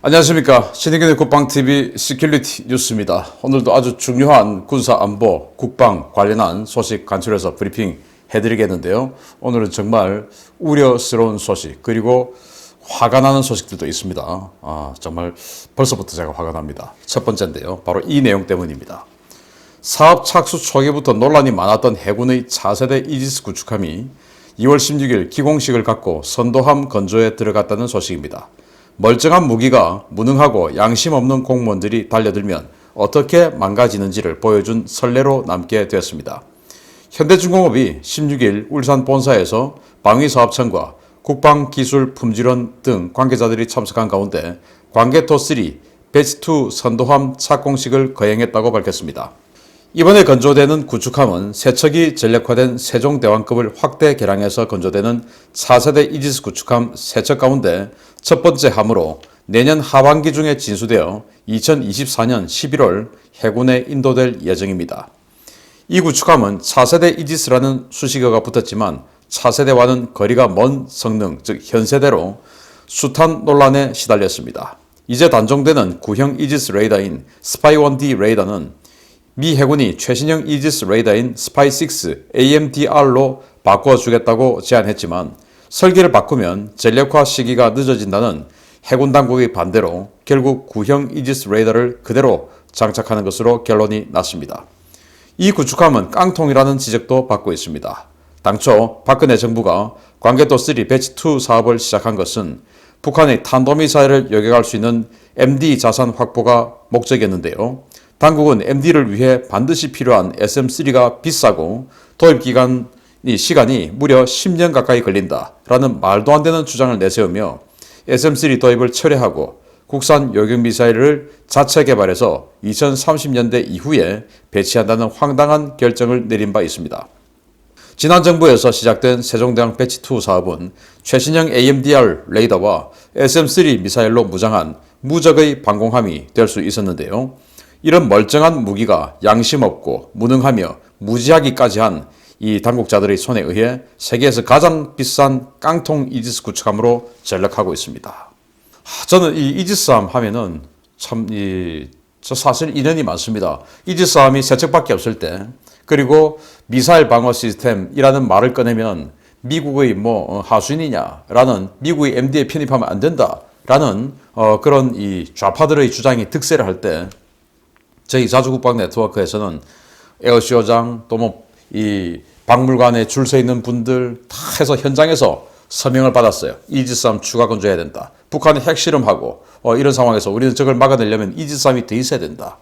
안녕하십니까. 신의균의 국방TV 시큐리티 뉴스입니다. 오늘도 아주 중요한 군사안보, 국방 관련한 소식 간추려서 브리핑 해드리겠는데요. 오늘은 정말 우려스러운 소식, 그리고 화가 나는 소식들도 있습니다. 정말 벌써부터 제가 화가 납니다. 첫 번째인데요. 바로 이 내용 때문입니다. 사업 착수 초기부터 논란이 많았던 해군의 차세대 이지스 구축함이 2월 16일 기공식을 갖고 선도함 건조에 들어갔다는 소식입니다. 멀쩡한 무기가 무능하고 양심 없는 공무원들이 달려들면 어떻게 망가지는지를 보여준 선례로 남게 되었습니다. 현대중공업이 16일 울산 본사에서 방위사업청과 국방기술품질원 등 관계자들이 참석한 가운데 광개토3 배치2 선도함 착공식을 거행했다고 밝혔습니다. 이번에 건조되는 구축함은 세척이 전력화된 세종대왕급을 확대 개량해서 건조되는 차세대 이지스 구축함 3척 가운데 첫 번째 함으로 내년 하반기 중에 진수되어 2024년 11월 해군에 인도될 예정입니다. 이 구축함은 차세대 이지스라는 수식어가 붙었지만 차세대와는 거리가 먼 성능, 즉 현세대로 수탄 논란에 시달렸습니다. 이제 단종되는 구형 이지스 레이더인 스파이-1D 레이더는 미 해군이 최신형 이지스 레이더인 스파이-6 AMDR로 바꿔주겠다고 제안했지만 설계를 바꾸면 전력화 시기가 늦어진다는 해군 당국의 반대로 결국 구형 이지스 레이더를 그대로 장착하는 것으로 결론이 났습니다. 이 구축함은 깡통이라는 지적도 받고 있습니다. 당초 박근혜 정부가 광개토3 배치2 사업을 시작한 것은 북한의 탄도미사일을 요격할 수 있는 MD 자산 확보가 목적이었는데요. 당국은 MD를 위해 반드시 필요한 SM3가 비싸고 도입 시간이 무려 10년 가까이 걸린다라는 말도 안 되는 주장을 내세우며 SM3 도입을 철회하고 국산 요격미사일을 자체 개발해서 2030년대 이후에 배치한다는 황당한 결정을 내린 바 있습니다. 지난 정부에서 시작된 세종대왕 배치2 사업은 최신형 AMDR 레이더와 SM3 미사일로 무장한 무적의 방공함이 될 수 있었는데요. 이런 멀쩡한 무기가 양심 없고 무능하며 무지하기까지 한 이 당국자들의 손에 의해 세계에서 가장 비싼 깡통 이지스 구축함으로 전락하고 있습니다. 저는 이 이지스함 하면은 저 사실 인연이 많습니다. 이지스함이 3척밖에 없을 때, 그리고 미사일 방어 시스템이라는 말을 꺼내면 미국의 하수인이냐라는, 미국의 MD에 편입하면 안 된다라는 그런 이 좌파들의 주장이 득세를 할 때, 저희 자주국방 네트워크에서는 에어쇼장 또 이 박물관에 줄 서 있는 분들 다 해서 현장에서 서명을 받았어요. 이지스함 추가 건조해야 된다. 북한이 핵실험하고 이런 상황에서 우리는 저걸 막아내려면 이지스함이 더 있어야 된다.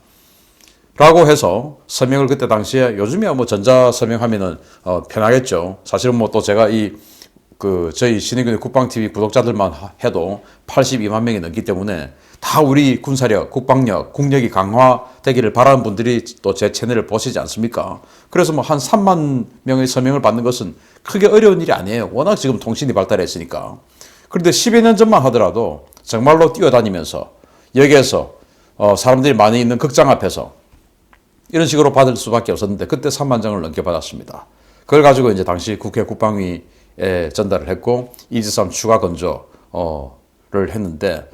라고 해서 서명을 그때 당시에, 요즘이야 전자 서명하면은 편하겠죠. 사실은 또 제가 저희 신의균의 국방TV 구독자들만 해도 82만 명이 넘기 때문에 다 우리 군사력, 국방력, 국력이 강화되기를 바라는 분들이 또 제 채널을 보시지 않습니까? 그래서 한 3만 명의 서명을 받는 것은 크게 어려운 일이 아니에요. 워낙 지금 통신이 발달했으니까. 그런데 10여 년 전만 하더라도 정말로 뛰어다니면서 여기에서 사람들이 많이 있는 극장 앞에서 이런 식으로 받을 수밖에 없었는데, 그때 3만 장을 넘게 받았습니다. 그걸 가지고 이제 당시 국회 국방위에 전달을 했고 이지스함 추가 건조를 했는데,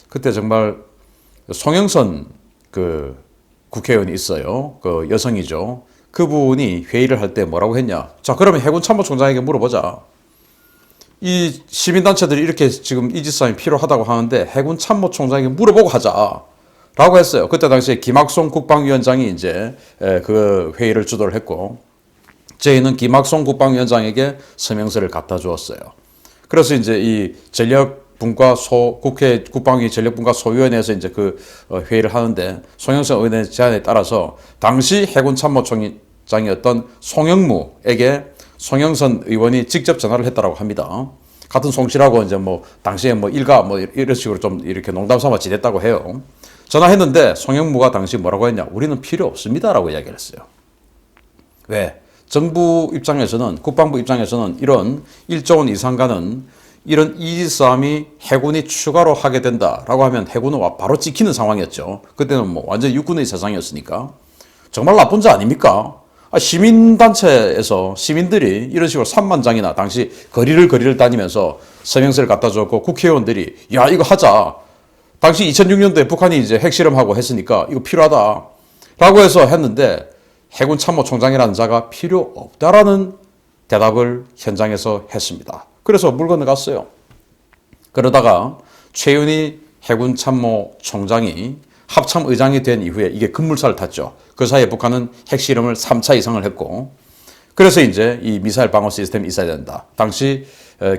그때 정말 송영선 국회의원이 있어요. 여성이죠. 그분이 회의를 할 때 뭐라고 했냐. 자, 그러면 해군 참모총장에게 물어보자. 이 시민단체들이 이렇게 지금 이지스함이 필요하다고 하는데 해군 참모총장에게 물어보고 하자. 라고 했어요. 그때 당시에 김학송 국방위원장이 이제 그 회의를 주도를 했고, 저희는 김학송 국방위원장에게 서명서를 갖다 주었어요. 그래서 이제 이 국회 국방위 전력분과 소위원회에서 이제 회의를 하는데, 송영선 의원의 제안에 따라서 당시 해군 참모총장이었던 송영무에게 송영선 의원이 직접 전화를 했다라고 합니다. 같은 송씨라고 이제 당시에 일가 이런 식으로 좀 이렇게 농담 삼아 지냈다고 해요. 전화했는데 송영무가 당시 뭐라고 했냐. 우리는 필요 없습니다라고 이야기를 했어요. 왜? 정부 입장에서는, 국방부 입장에서는 이런 1조 원 이상 가는 이런 이지스함이 해군이 추가로 하게 된다라고 하면 해군은 바로 찍히는 상황이었죠. 그때는 완전히 육군의 세상이었으니까. 정말 나쁜 자 아닙니까? 시민단체에서 시민들이 이런 식으로 3만 장이나 당시 거리를 다니면서 서명서를 갖다 줬고, 국회의원들이 야 이거 하자. 당시 2006년도에 북한이 이제 핵실험하고 했으니까 이거 필요하다라고 해서 했는데 해군 참모총장이라는 자가 필요 없다라는 대답을 현장에서 했습니다. 그래서 물 건너갔어요. 그러다가 최윤희 해군 참모총장이 합참의장이 된 이후에 이게 급물살을 탔죠. 그 사이에 북한은 핵실험을 3차 이상을 했고, 그래서 이제 이 미사일 방어 시스템이 있어야 된다. 당시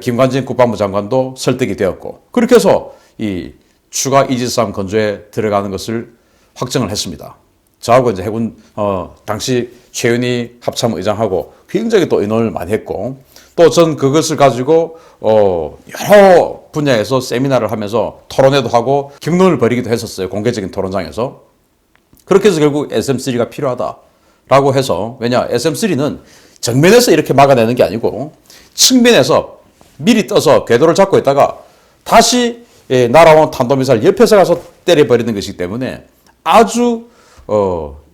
김관진 국방부 장관도 설득이 되었고, 그렇게 해서 이 추가 이지스함 건조에 들어가는 것을 확정을 했습니다. 저하고 이제 해군 당시 최윤희 합참의장하고 굉장히 또 의논을 많이 했고, 또 전 그것을 가지고 여러 분야에서 세미나를 하면서 토론회도 하고 격론을 벌이기도 했었어요. 공개적인 토론장에서. 그렇게 해서 결국 SM3가 필요하다라고 해서, 왜냐 SM3는 정면에서 이렇게 막아내는 게 아니고 측면에서 미리 떠서 궤도를 잡고 있다가 다시 날아온 탄도미사일 옆에서 가서 때려버리는 것이기 때문에 아주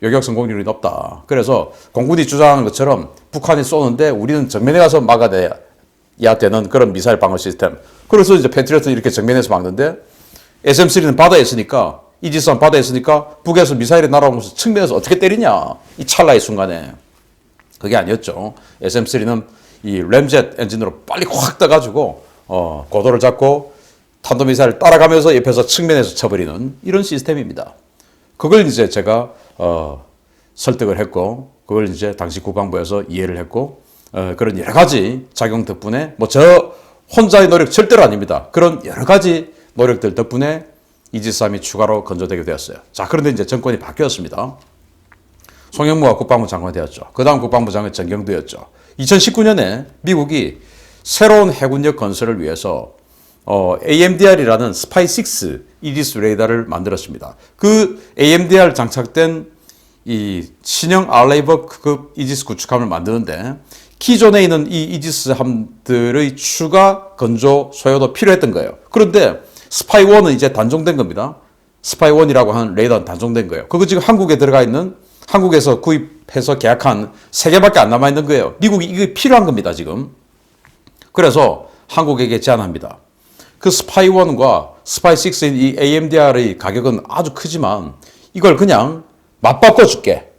요격 성공률이 높다. 그래서 공군이 주장하는 것처럼 북한이 쏘는데 우리는 정면에 가서 막아내야 되는 그런 미사일 방어 시스템. 그래서 이제 패트리어트는 이렇게 정면에서 막는데 SM3는 바다에 있으니까, 이지스함 바다에 있으니까 북에서 미사일이 날아오면서 측면에서 어떻게 때리냐. 이 찰나의 순간에. 그게 아니었죠. SM3는 이 램젯 엔진으로 빨리 확 떠가지고 고도를 잡고 탄도미사일을 따라가면서 옆에서 측면에서 쳐버리는 이런 시스템입니다. 그걸 이제 제가 설득을 했고, 그걸 이제 당시 국방부에서 이해를 했고, 그런 여러 가지 작용 덕분에, 뭐 저 혼자의 노력 절대로 아닙니다. 그런 여러 가지 노력들 덕분에 이지스함이 추가로 건조되게 되었어요. 자, 그런데 이제 정권이 바뀌었습니다. 송영무가 국방부 장관이 되었죠. 그 다음 국방부 장관이 정경두였죠. 2019년에 미국이 새로운 해군력 건설을 위해서 AMDR이라는 스파이6 이지스 레이더를 만들었습니다. 그 AMDR 장착된 이 신형 알레이버급 이지스 구축함을 만드는데 기존에 있는 이 이지스 함들의 추가 건조 소요도 필요했던 거예요. 그런데 스파이1은 이제 단종된 겁니다. 스파이1이라고 하는 레이더는 단종된 거예요. 그거 지금 한국에 들어가 있는, 한국에서 구입해서 계약한 3개밖에 안 남아있는 거예요. 미국이 이게 필요한 겁니다, 지금. 그래서 한국에게 제안합니다. 그 스파이1과 스파이6인 이 AMDR의 가격은 아주 크지만 이걸 그냥 맞바꿔 줄게.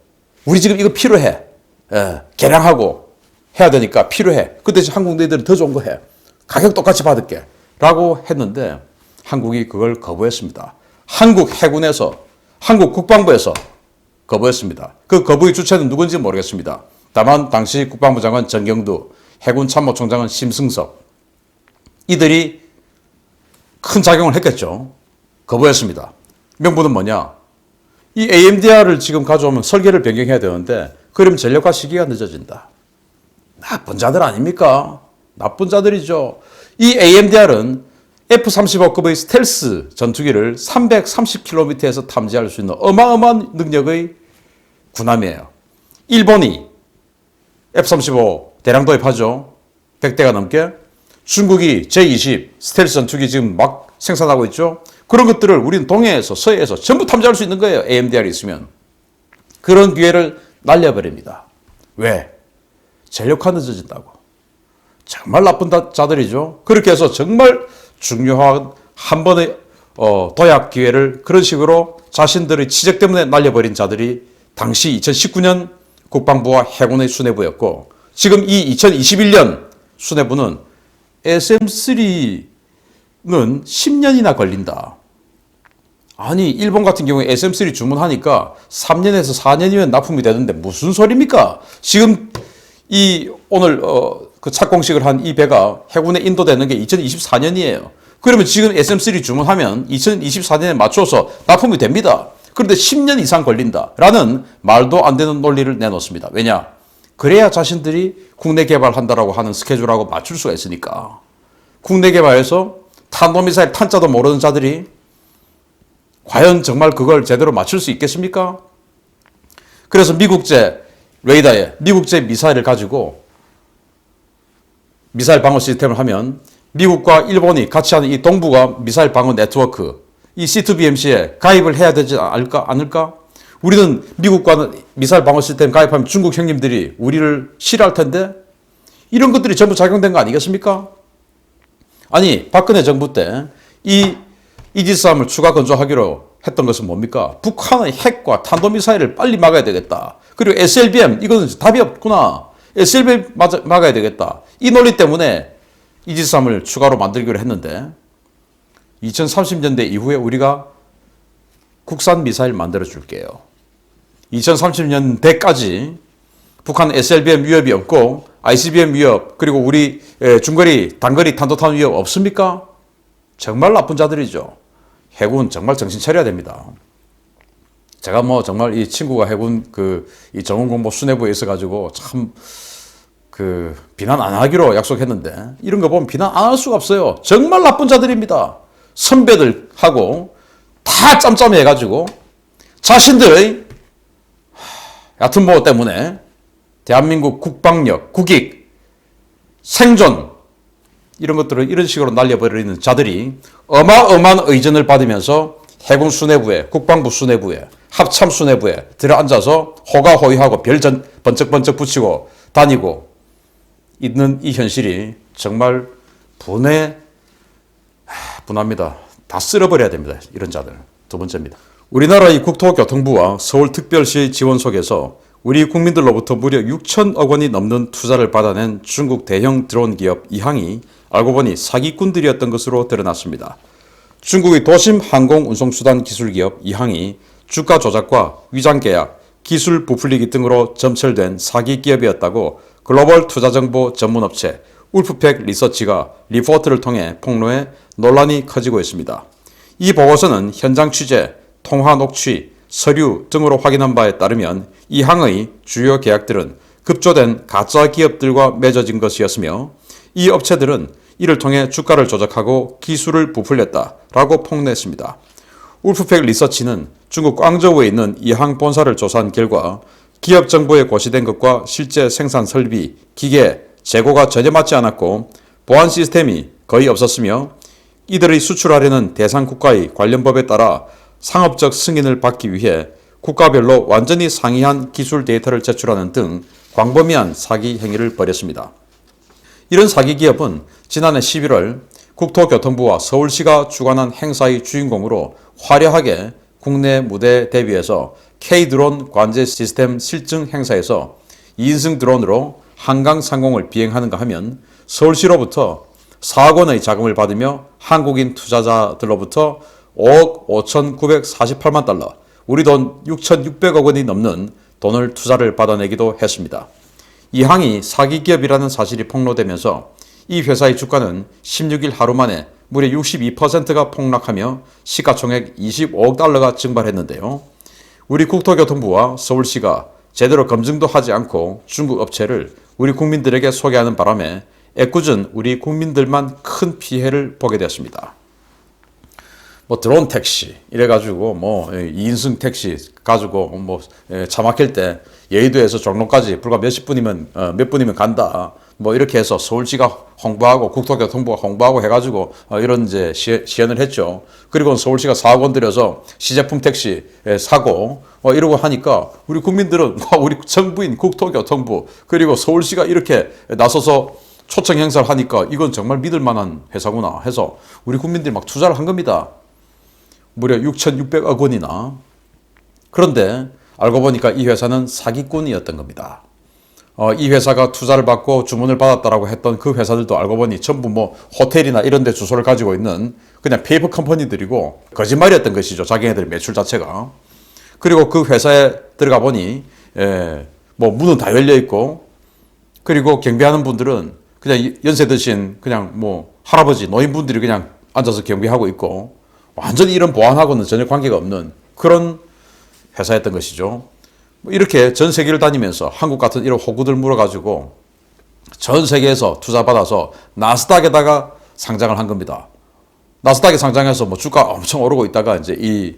우리 지금 이거 필요해. 개량하고 해야 되니까 필요해. 그 대신 한국 너희들은 더 좋은 거 해. 가격 똑같이 받을게. 라고 했는데 한국이 그걸 거부했습니다. 한국 해군에서, 한국 국방부에서 거부했습니다. 그 거부의 주체는 누군지 모르겠습니다. 다만 당시 국방부 장관 정경두, 해군 참모총장은 심승석, 이들이 큰 작용을 했겠죠. 거부했습니다. 명분은 뭐냐? 이 AMDR을 지금 가져오면 설계를 변경해야 되는데 그럼 전력화 시기가 늦어진다. 나쁜 자들 아닙니까? 나쁜 자들이죠. 이 AMDR은 F-35급의 스텔스 전투기를 330km에서 탐지할 수 있는 어마어마한 능력의 군함이에요. 일본이 F-35 대량 도입하죠. 100대가 넘게. 중국이 J-20 스텔스 전투기 지금 막 생산하고 있죠. 그런 것들을 우리는 동해에서 서해에서 전부 탐지할 수 있는 거예요. AMDR이 있으면. 그런 기회를 날려버립니다. 왜? 전력화 늦어진다고. 정말 나쁜 자들이죠. 그렇게 해서 정말 중요한 한 번의 도약 기회를 그런 식으로 자신들의 지적 때문에 날려버린 자들이 당시 2019년 국방부와 해군의 수뇌부였고, 지금 이 2021년 수뇌부는 SM3는 10년이나 걸린다. 아니, 일본 같은 경우에 SM3 주문하니까 3년에서 4년이면 납품이 되는데 무슨 소리입니까? 지금 오늘 그 착공식을 한 이 배가 해군에 인도되는 게 2024년이에요. 그러면 지금 SM3 주문하면 2024년에 맞춰서 납품이 됩니다. 그런데 10년 이상 걸린다라는 말도 안 되는 논리를 내놓습니다. 왜냐? 그래야 자신들이 국내 개발한다라고 하는 스케줄하고 맞출 수가 있으니까. 국내 개발해서 탄도미사일 탄자도 모르는 자들이 과연 정말 그걸 제대로 맞출 수 있겠습니까? 그래서 미국제 레이더에 미국제 미사일을 가지고 미사일 방어 시스템을 하면 미국과 일본이 같이 하는 이 동북아 미사일 방어 네트워크, 이 C2BMC에 가입을 해야 되지 않을까? 우리는 미국과 미사일 방어 시스템 가입하면 중국 형님들이 우리를 싫어할 텐데 이런 것들이 전부 작용된 거 아니겠습니까? 아니, 박근혜 정부 때 이 이지스함을 추가 건조하기로 했던 것은 뭡니까? 북한의 핵과 탄도미사일을 빨리 막아야 되겠다. 그리고 SLBM, 이거는 답이 없구나. SLBM 막아야 되겠다. 이 논리 때문에 이지스함을 추가로 만들기로 했는데 2030년대 이후에 우리가 국산 미사일 만들어 줄게요. 2030년대까지 북한 SLBM 위협이 없고 ICBM 위협, 그리고 우리 중거리, 단거리 탄도탄 위협 없습니까? 정말 나쁜 자들이죠. 해군 정말 정신 차려야 됩니다. 제가 뭐 정말 이 친구가 해군 이 전문공모 수뇌부에 있어가지고 참 비난 안 하기로 약속했는데 이런 거 보면 비난 안 할 수가 없어요. 정말 나쁜 자들입니다. 선배들하고 다 짬짬해가지고 자신들의 얕은 보호 때문에 대한민국 국방력, 국익, 생존 이런 것들을 이런 식으로 날려버리는 자들이 어마어마한 의전을 받으면서 해군 수뇌부에, 국방부 수뇌부에, 합참 수뇌부에 들어앉아서 호가호위하고 별 번쩍번쩍 붙이고 다니고 있는 이 현실이 정말 분합니다. 다 쓸어버려야 됩니다. 이런 자들. 두 번째입니다. 우리나라의 국토교통부와 서울특별시 지원 속에서 우리 국민들로부터 무려 6천억 원이 넘는 투자를 받아낸 중국 대형 드론 기업 이항이 알고 보니 사기꾼들이었던 것으로 드러났습니다. 중국의 도심 항공운송수단 기술기업 이항이 주가 조작과 위장계약, 기술 부풀리기 등으로 점철된 사기기업이었다고 글로벌 투자정보 전문업체 울프팩 리서치가 리포트를 통해 폭로해 논란이 커지고 있습니다. 이 보고서는 현장 취재, 통화 녹취, 서류 등으로 확인한 바에 따르면 이항의 주요 계약들은 급조된 가짜 기업들과 맺어진 것이었으며 이 업체들은 이를 통해 주가를 조작하고 기술을 부풀렸다라고 폭로했습니다. 울프팩 리서치는 중국 광저우에 있는 이항 본사를 조사한 결과 기업 정보에 고시된 것과 실제 생산 설비, 기계, 재고가 전혀 맞지 않았고 보안 시스템이 거의 없었으며 이들이 수출하려는 대상 국가의 관련 법에 따라 상업적 승인을 받기 위해 국가별로 완전히 상이한 기술 데이터를 제출하는 등 광범위한 사기 행위를 벌였습니다. 이런 사기 기업은 지난해 11월 국토교통부와 서울시가 주관한 행사의 주인공으로 화려하게 국내 무대에 대비해서 K-드론 관제 시스템 실증 행사에서 2인승 드론으로 한강 상공을 비행하는가 하면 서울시로부터 4억 원의 자금을 받으며 한국인 투자자들로부터 5억 5,948만 달러, 우리 돈 6,600억 원이 넘는 돈을 투자를 받아내기도 했습니다. 이항이 사기기업이라는 사실이 폭로되면서 이 회사의 주가는 16일 하루 만에 무려 62%가 폭락하며 시가총액 25억 달러가 증발했는데요. 우리 국토교통부와 서울시가 제대로 검증도 하지 않고 중국 업체를 우리 국민들에게 소개하는 바람에 애꿎은 우리 국민들만 큰 피해를 보게 되었습니다. 드론 택시 이래가지고 2인승 택시 가지고 차 막힐 때 여의도에서 종로까지 불과 몇십 분이면 몇 분이면 간다. 이렇게 해서 서울시가 홍보하고 국토교통부가 홍보하고 해가지고 이런 이제 시연을 했죠. 그리고 서울시가 4억 원 들여서 시제품 택시 사고 이러고 하니까 우리 국민들은 우리 정부인 국토교통부 그리고 서울시가 이렇게 나서서 초청 행사를 하니까 이건 정말 믿을 만한 회사구나 해서 우리 국민들이 막 투자를 한 겁니다. 무려 6,600억 원이나. 그런데 알고 보니까 이 회사는 사기꾼이었던 겁니다. 이 회사가 투자를 받고 주문을 받았다라고 했던 그 회사들도 알고 보니 전부 호텔이나 이런 데 주소를 가지고 있는 그냥 페이퍼 컴퍼니들이고 거짓말이었던 것이죠. 자기네들 매출 자체가. 그리고 그 회사에 들어가 보니 문은 다 열려 있고 그리고 경비하는 분들은 그냥 연세 드신 그냥 할아버지 노인분들이 그냥 앉아서 경비하고 있고 완전히 이런 보안하고는 전혀 관계가 없는 그런 회사였던 것이죠. 이렇게 전 세계를 다니면서 한국 같은 이런 호구들 물어가지고 전 세계에서 투자받아서 나스닥에다가 상장을 한 겁니다. 나스닥에 상장해서 주가 엄청 오르고 있다가 이제 이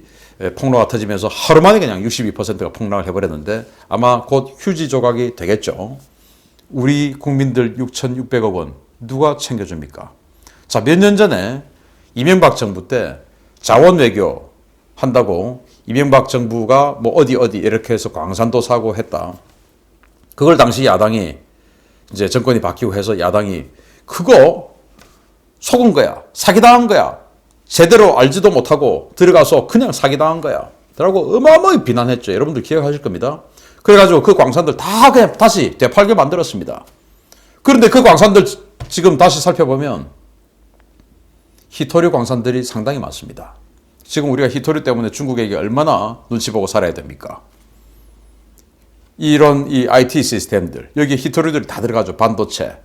폭로가 터지면서 하루 만에 그냥 62%가 폭락을 해버렸는데 아마 곧 휴지 조각이 되겠죠. 우리 국민들 6,600억 원 누가 챙겨줍니까? 자, 몇 년 전에 이명박 정부 때 자원 외교 한다고 이명박 정부가 어디 이렇게 해서 광산도 사고 했다. 그걸 당시 야당이 이제 정권이 바뀌고 해서 야당이 그거 속은 거야. 사기당한 거야. 제대로 알지도 못하고 들어가서 그냥 사기당한 거야. 라고 어마어마하게 비난했죠. 여러분들 기억하실 겁니다. 그래가지고 그 광산들 다 그냥 다시 되팔게 만들었습니다. 그런데 그 광산들 지금 다시 살펴보면 히토류 광산들이 상당히 많습니다. 지금 우리가 히토류 때문에 중국에게 얼마나 눈치 보고 살아야 됩니까? 이런 이 IT 시스템들, 여기 히토류들이 다 들어가죠. 반도체.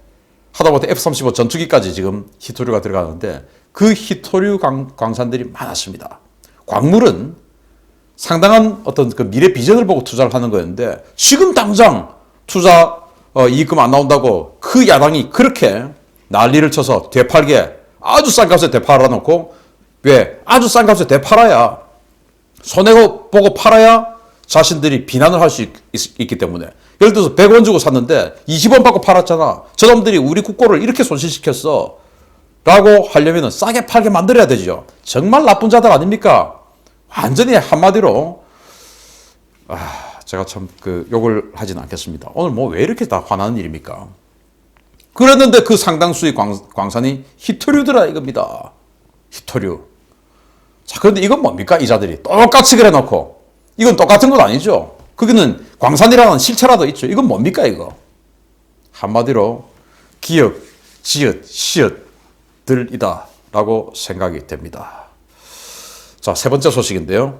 하다못해 F-35 전투기까지 지금 히토류가 들어가는데 그 히토류 광산들이 많았습니다. 광물은 상당한 어떤 그 미래 비전을 보고 투자를 하는 거였는데 지금 당장 투자 이익금 안 나온다고 그 야당이 그렇게 난리를 쳐서 되팔게 아주 싼 값에 되팔아 놓고 왜? 아주 싼 값에 되팔아야 손해보고 팔아야 자신들이 비난을 할 수 있기 때문에 예를 들어서 100원 주고 샀는데 20원 받고 팔았잖아. 저놈들이 우리 국고를 이렇게 손실시켰어. 라고 하려면 싸게 팔게 만들어야 되죠. 정말 나쁜 자들 아닙니까? 완전히 한마디로 제가 참 욕을 하진 않겠습니다. 오늘 뭐 왜 이렇게 다 화나는 일입니까? 그랬는데 그 상당수의 광산이 히토류더라 이겁니다. 히토류. 자, 그런데 이건 뭡니까? 이 자들이 똑같이 그래 놓고 이건 똑같은 건 아니죠. 거기는 광산이라는 실체라도 있죠. 이건 뭡니까 이거? 한마디로 기역, 지읒, 시읒들이다 라고 생각이 됩니다. 자, 세 번째 소식인데요.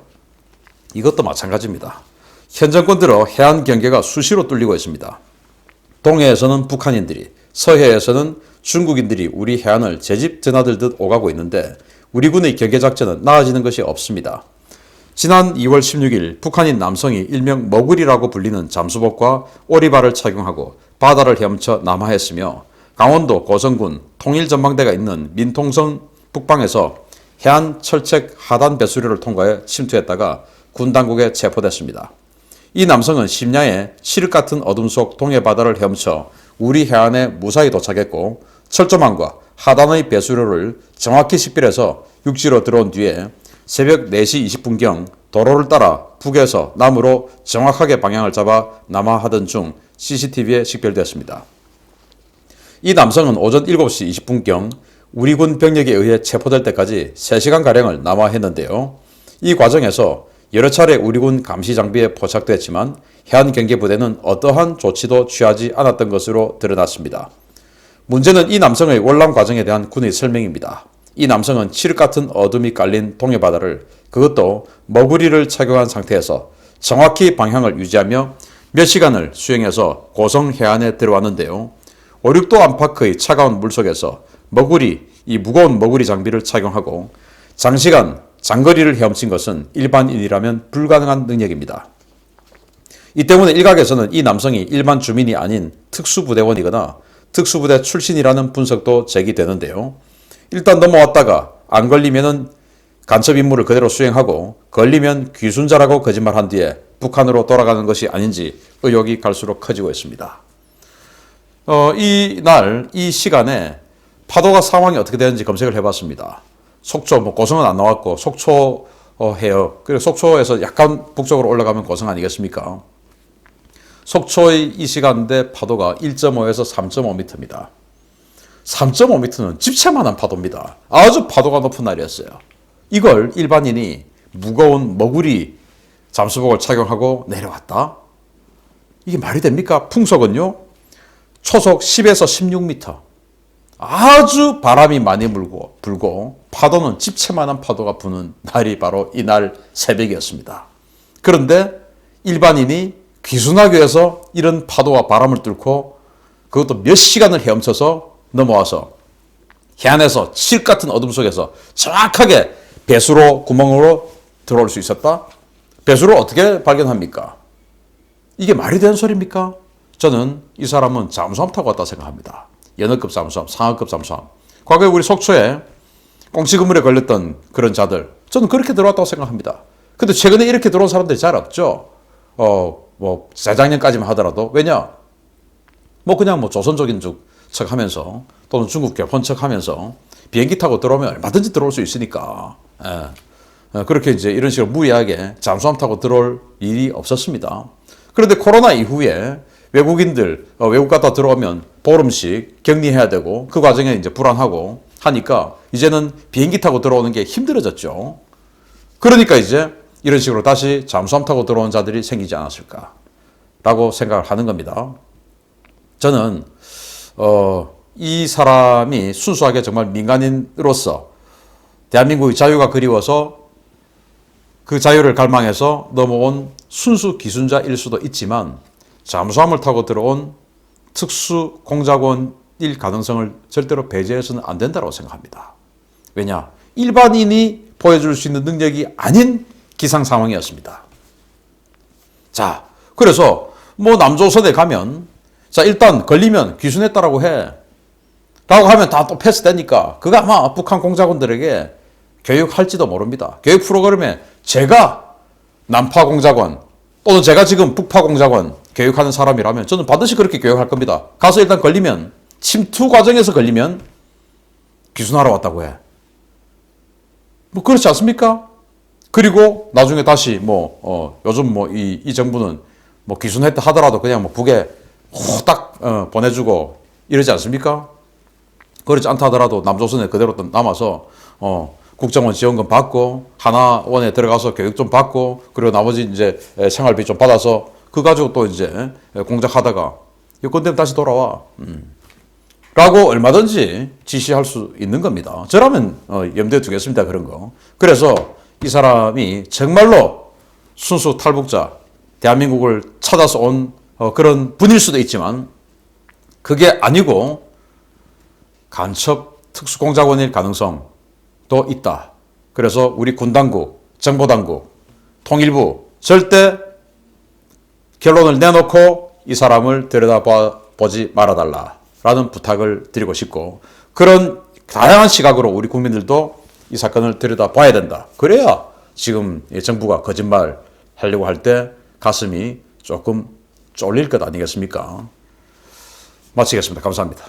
이것도 마찬가지입니다. 현 정권 들어 해안 경계가 수시로 뚫리고 있습니다. 동해에서는 북한인들이, 서해에서는 중국인들이 우리 해안을 제집 드나들듯 오가고 있는데 우리 군의 경계작전은 나아지는 것이 없습니다. 지난 2월 16일 북한인 남성이 일명 머구리라고 불리는 잠수복과 오리발을 착용하고 바다를 헤엄쳐 남하했으며 강원도 고성군 통일전망대가 있는 민통선 북방에서 해안 철책 하단 배수로를 통과해 침투했다가 군 당국에 체포됐습니다. 이 남성은 심야에 칠흑 같은 어둠 속 동해 바다를 헤엄쳐 우리 해안에 무사히 도착했고 철조망과 하단의 배수로를 정확히 식별해서 육지로 들어온 뒤에 새벽 4시 20분경 도로를 따라 북에서 남으로 정확하게 방향을 잡아 남하하던 중 CCTV에 식별됐습니다. 이 남성은 오전 7시 20분경 우리 군 병력에 의해 체포될 때까지 3시간가량을 남하했는데요. 이 과정에서 여러 차례 우리 군 감시 장비에 포착됐지만 해안경계부대는 어떠한 조치도 취하지 않았던 것으로 드러났습니다. 문제는 이 남성의 월남 과정에 대한 군의 설명입니다. 이 남성은 칠흑 같은 어둠이 깔린 동해바다를 그것도 머구리를 착용한 상태에서 정확히 방향을 유지하며 몇 시간을 수행해서 고성 해안에 들어왔는데요. 5, 6도 안팎의 차가운 물속에서 이 무거운 머구리 장비를 착용하고 장시간 장거리를 헤엄친 것은 일반인이라면 불가능한 능력입니다. 이 때문에 일각에서는 이 남성이 일반 주민이 아닌 특수부대원이거나 특수부대 출신이라는 분석도 제기되는데요. 일단 넘어왔다가 안 걸리면은 간첩 임무를 그대로 수행하고 걸리면 귀순자라고 거짓말한 뒤에 북한으로 돌아가는 것이 아닌지 의혹이 갈수록 커지고 있습니다. 이 시간에 파도가 상황이 어떻게 되는지 검색을 해봤습니다. 속초, 고성은 안 나왔고 속초 해역, 그리고 속초에서 약간 북쪽으로 올라가면 고성 아니겠습니까? 속초의 이 시간대 파도가 1.5에서 3.5m입니다. 3.5m는 집채만한 파도입니다. 아주 파도가 높은 날이었어요. 이걸 일반인이 무거운 머구리 잠수복을 착용하고 내려왔다? 이게 말이 됩니까? 풍속은요, 초속 10에서 16m. 아주 바람이 많이 불고 파도는 집채만한 파도가 부는 날이 바로 이날 새벽이었습니다. 그런데 일반인이 귀순하기 위해서 이런 파도와 바람을 뚫고 그것도 몇 시간을 헤엄쳐서 넘어와서 해안에서 칠 같은 어둠 속에서 정확하게 배수로 구멍으로 들어올 수 있었다? 배수로 어떻게 발견합니까? 이게 말이 되는 소리입니까? 저는 이 사람은 잠수함 타고 왔다 생각합니다. 연어급 잠수함, 상어급 잠수함. 과거에 우리 속초에 꽁치그물에 걸렸던 그런 자들, 저는 그렇게 들어왔다고 생각합니다. 근데 최근에 이렇게 들어온 사람들이 잘 없죠. 재작년까지만 하더라도. 왜냐? 그냥 조선족인 척 하면서 또는 중국 교포인 척 하면서 비행기 타고 들어오면 얼마든지 들어올 수 있으니까. 그렇게 이제 이런 식으로 무리하게 잠수함 타고 들어올 일이 없었습니다. 그런데 코로나 이후에 외국인들, 외국 갔다 들어오면 보름씩 격리해야 되고 그 과정에 이제 불안하고 하니까 이제는 비행기 타고 들어오는 게 힘들어졌죠. 그러니까 이제 이런 식으로 다시 잠수함 타고 들어온 자들이 생기지 않았을까라고 생각을 하는 겁니다. 저는 이 사람이 순수하게 정말 민간인으로서 대한민국의 자유가 그리워서 그 자유를 갈망해서 넘어온 순수 기순자일 수도 있지만 잠수함을 타고 들어온 특수 공작원일 가능성을 절대로 배제해서는 안 된다고 생각합니다. 왜냐? 일반인이 보여줄 수 있는 능력이 아닌 기상 상황이었습니다. 자, 그래서 뭐 남조선에 가면 자, 일단 걸리면 귀순했다라고 해. 라고 하면 다 또 패스되니까 그거 아마 북한 공작원들에게 교육할지도 모릅니다. 교육 프로그램에 제가 남파 공작원 또는 제가 지금 북파 공작원 교육하는 사람이라면 저는 반드시 그렇게 교육할 겁니다. 가서 일단 걸리면 침투 과정에서 걸리면 귀순하러 왔다고 해. 뭐 그렇지 않습니까? 그리고 나중에 다시 요즘 이 정부는 뭐 귀순했다 하더라도 그냥 뭐 북에 후딱 보내주고 이러지 않습니까? 그렇지 않다 하더라도 남조선에 그대로 또 남아서 국정원 지원금 받고 하나원에 들어가서 교육 좀 받고 그리고 나머지 이제 생활비 좀 받아서 그 가지고 또 이제 공작하다가 여건 되면 다시 돌아와. 라고 얼마든지 지시할 수 있는 겁니다. 저라면 염두에 두겠습니다. 그런 거. 그래서 이 사람이 정말로 순수 탈북자 대한민국을 찾아서 온 그런 분일 수도 있지만 그게 아니고 간첩 특수공작원일 가능성도 있다. 그래서 우리 군당국, 정보당국, 통일부 절대 결론을 내놓고 이 사람을 들여다보지 말아달라라는 부탁을 드리고 싶고 그런 다양한 시각으로 우리 국민들도 이 사건을 들여다봐야 된다. 그래야 지금 정부가 거짓말 하려고 할 때 가슴이 조금 쫄릴 것 아니겠습니까? 마치겠습니다. 감사합니다.